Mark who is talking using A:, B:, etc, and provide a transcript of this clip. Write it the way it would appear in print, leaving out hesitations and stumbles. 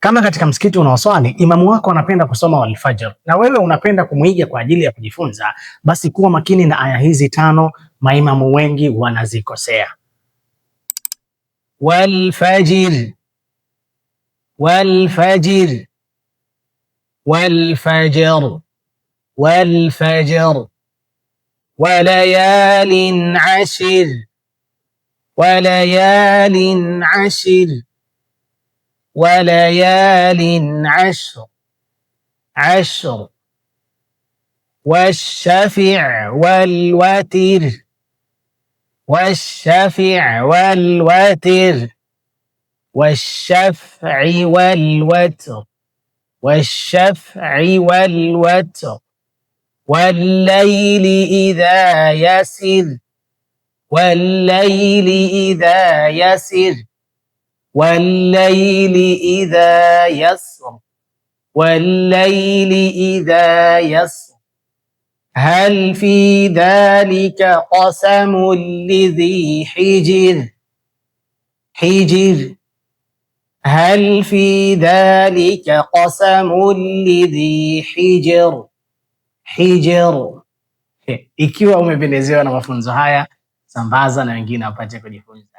A: Kama katika msikiti unaoswali imamu wako anapenda kusoma walfajr na wewe unapenda kumuiga kwa ajili ya kujifunza, basi kuwa makini na aya hizi 5, maimamu wengi wanazikosea. Walfajr, walfajr, walfajr, walfajr, walayalin ashir, walayalin ashir, walayalin ashr, ashr, والشفع والوتر، والشفع والوتر، والشفع والوتر، والشفع والوتر، والليل إذا يسر، والليل إذا يسر، والليل إذا يسر، والليل إذا يسر، هل في ذلك قسم لذي حجر، حجر، هل في ذلك قسم لذي حجر، حجر. Ikiwa umependezewa na mafunzo haya, sambaza na wengine wapate kujifunza.